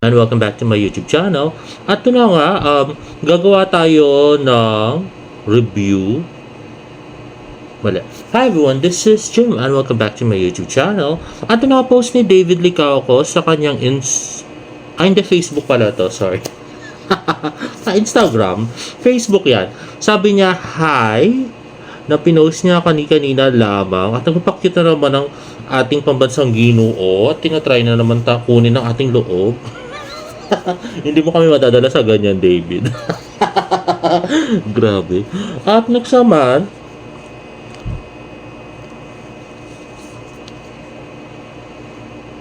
And welcome back to my YouTube channel. At ito na nga, gagawa tayo ng review. Mali. Hi everyone, this is Jim and welcome back to my YouTube channel. At ito na post ni David Licauco sa kanyang hindi, Facebook pala to, sorry. Instagram. Facebook yan. Sabi niya, hi, na pinost niya kanina lamang at nagpapakita na naman ng ating pambansang Ginoo at tinatry na naman kunin ng ating loob. Hindi mo kami madadala sa ganyan, David. Grabe. At next naman,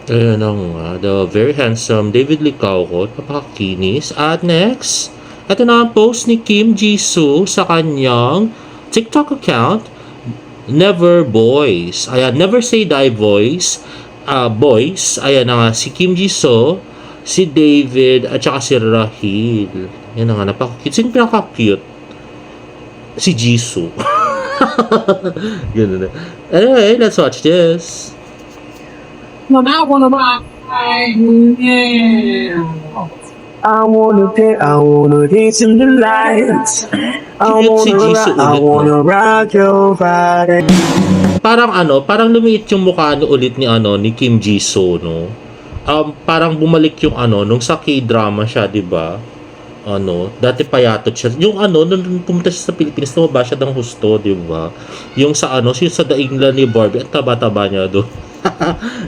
ayun na nga, the very handsome David Licauco, napakakinis. At next, ito na ang post ni Kim Jisoo sa kanyang TikTok account, Never Boys. Ayan, Never Say Die Boys. Boys. Ayan na nga, si Kim Jisoo, si David, at saka si Rahil. Yan na nga, napaka-cute. Sino pinaka-cute? Si Jisoo. Ganun na. Anyway, let's watch this. No, I wanna rock. Yeah. I wanna dance in the lights. I wanna rock your body. Parang lumiit yung mukha ulit ni Kim Jisoo, no? Parang bumalik yung nung sa K-drama siya, 'di ba? Dati payatot siya. Yung nung pumunta siya sa Pilipinas, tumaba siya ng husto, 'di ba? Yung sa sa dainglan ni Barbie, at taba-taba niya doon.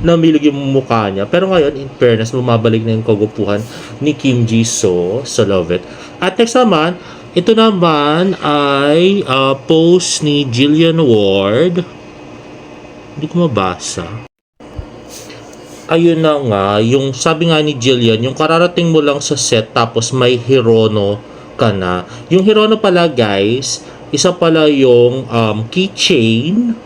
Namilig yung mukha niya. Pero ngayon, in fairness, bumabalik na yung kagupuhan ni Kim Jisoo. So, love it. At next naman, ito naman ay post ni Jillian Ward. Hindi ko mabasa. Ayun na nga, yung sabi nga ni Jillian, yung kararating mo lang sa set tapos may Hirono ka na. Yung Hirono pala, guys, isa pala yung keychain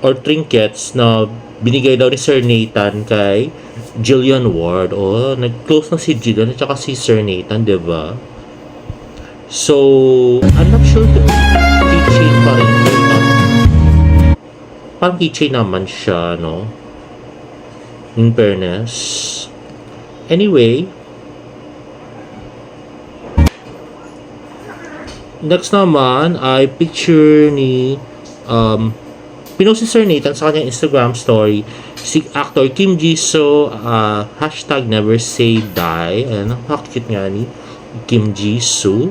or trinkets na binigay daw ni Sir Nathan kay Jillian Ward. Oh, nag-close na si Jillian at saka si Sir Nathan, diba? So, I'm not sure kung keychain pa rin. Parang keychain naman siya, no? In fairness. Anyway, next naman ay picture ni pinost si Sir Nathan sa kanyang Instagram story si actor Kim Jisoo, hashtag never say die. Ayan, cute nga ni Kim Jisoo.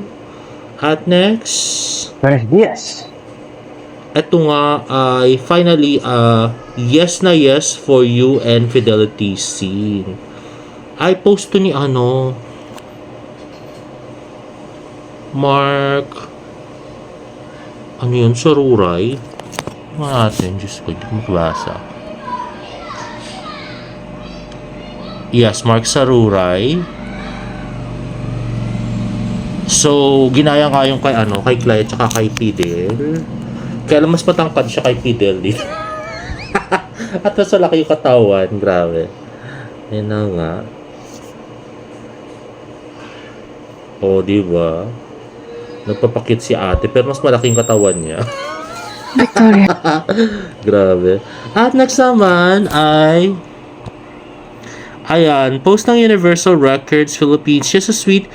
At next, Yes. eto nga ay finally yes na yes for you and fidelity scene. Ay post to ni Mark yun, Saruray. Natin, Diyos ko, hindi ko makabasa. Yes, Mark Saruray. So, ginaya nga yung kay Clyde tsaka kay Fidel. Kaya lang mas matangkad siya kay Fidel dito. At mas malaki yung katawan, grabe. Yan na nga. O, diba? Nagpapakit si ate, pero mas malaki yung katawan niya. Victoria. Grabe. At next naman ay ayan, post ng Universal Records Philippines. Just a sweet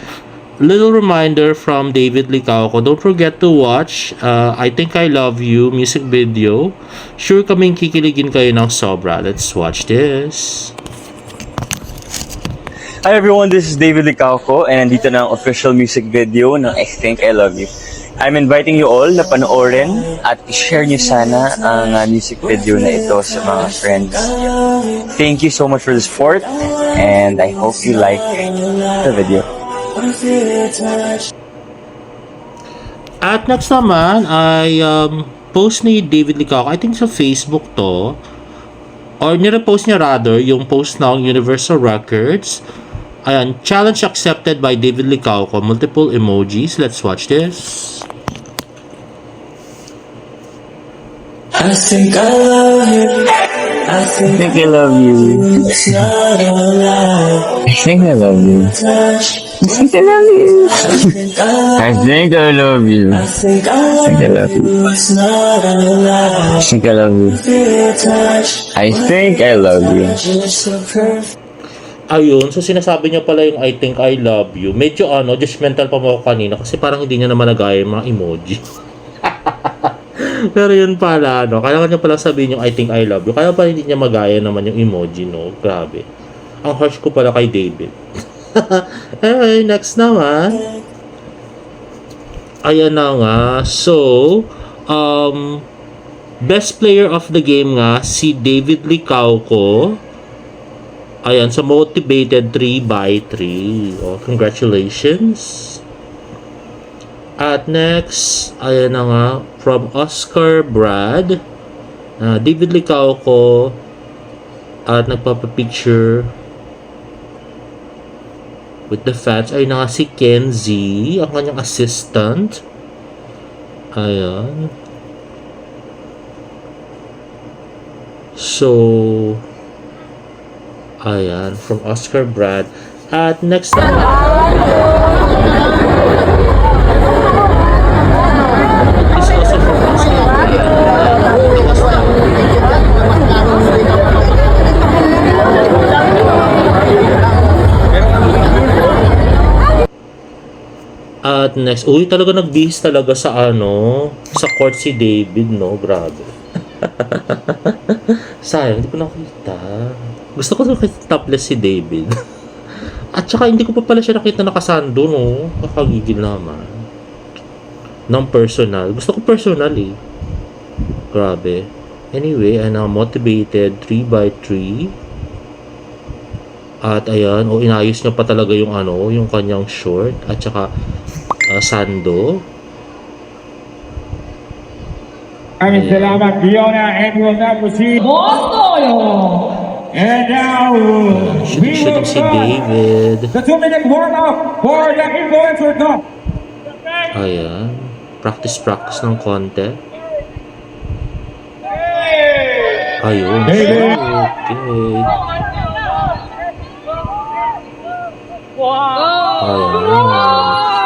little reminder from David Licauco. Don't forget to watch I Think I Love You music video. Sure kaming kikiligin kayo ng sobra. Let's watch this. Hi everyone, this is David Licauco and nandito na ang official music video ng I Think I Love You. I'm inviting you all na panoorin at i-share nyo sana ang music video na ito sa mga friends. Thank you so much for the support and I hope you like the video. At next naman ay post ni David Licauco. I think sa Facebook to. Or nirepost niya rather yung post ng Universal Records. Ayan, challenge accepted by David Licauco. Multiple emojis. Let's watch this. I think I love you. I think I love you. it's not a lie. I think I love you. Touch. I think I love you. I think I love you. I think I love you. I think I love you. It's not a lie. I think I love you. Feel touch. I think I love you. Just so perfect. Ayun, so sinasabi niya pala yung I think I love you. Medyo judgmental pa mo ako kanina kasi parang hindi niya naman nagaya yung mga emoji. Pero yun pala, kailangan niya pala sabihin yung I think I love you. Kaya pala hindi niya magaya naman yung emoji, no? Grabe. Ang harsh ko pala kay David. Anyway, next naman. Ayan na nga. So, best player of the game nga, si David Licauco. Ayan, so motivated 3x3. Oh, congratulations. At next, ayan na nga, from Oscar Brad, David Licauco, at nagpapapicture with the fans. Ayun na nga si Kenzie, ang kanyang assistant. Ayan. So, ayan, from Oscar Brad. At next na is also from Oscar Brad. At next, uy, talaga nagbihis talaga sa sa court si David, no? Grabe. Sayang, hindi ko nakita. Gusto ko nakita topless si David. At saka hindi ko pa pala siya nakita nakasando, no? Kakagigil naman. Ng personal. Gusto ko personal, eh. Grabe. Anyway, motivated 3x3. At ayan, inayos niya pa talaga yung yung kanyang short. At saka, sando. Maraming salamat, Fiona, and we'll now proceed. And now, we will Si start David. the 2-minute warm-up for the Influencer Cup. Ayan. Practice ng konti. Ayun. David. Okay. Ayan.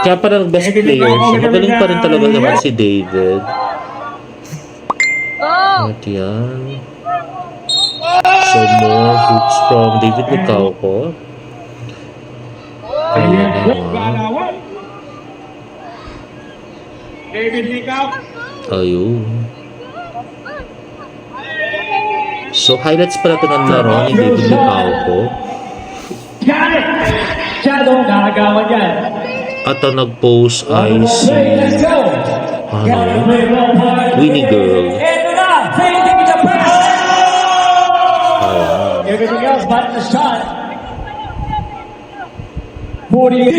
Kaya parang best player siya. Magaling pa rin talaga naman si David. At yan. So more hoops from David Licauco. Ayan na nga. David Licauco. Ayun. So highlights pala ito ng laro ni David Licauco. Got it! Shadow, nakagawa yan. At ang nag-post ay si Let's go! Winnie Girl. Ito na! Fading the press! Ayan. Everything else but the shot. 40.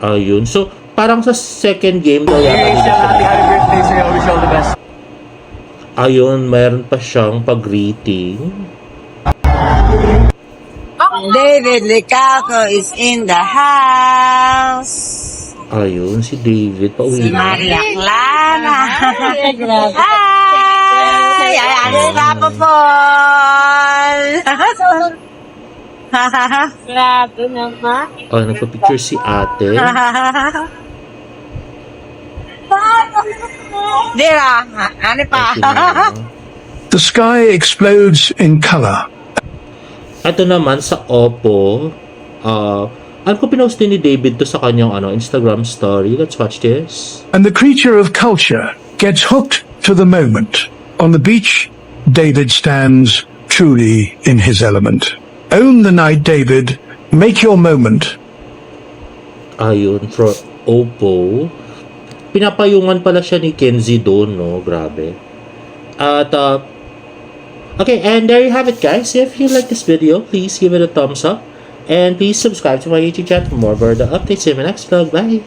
Ayun. So, parang sa second game daw yata nila siya. Happy birthday sa'yo. Wish you all the best. Ayun, mayroon pa siyang pag-greeting. David Licauco is in the house. Ayun, si David pauwi Si na. Maria Clara. Hi! Ayan si Papa Paul. Grabe naman. Oh, nagpa-picture si ate. Dira, ano pa? Ate na. The sky explodes in color. Ito naman sa Oppo. Ano ko pinost din ni David to sa kanyang Instagram story. Let's watch this. And the creature of culture gets hooked to the moment. On the beach, David stands truly in his element. Own the night, David. Make your moment. Ayun, for Oppo. Pinapayungan pala siya ni Kenzie doon, no? Grabe. At, okay, and there you have it, guys. If you like this video, please give it a thumbs up. And please subscribe to my YouTube channel for more further updates in my next vlog. Bye!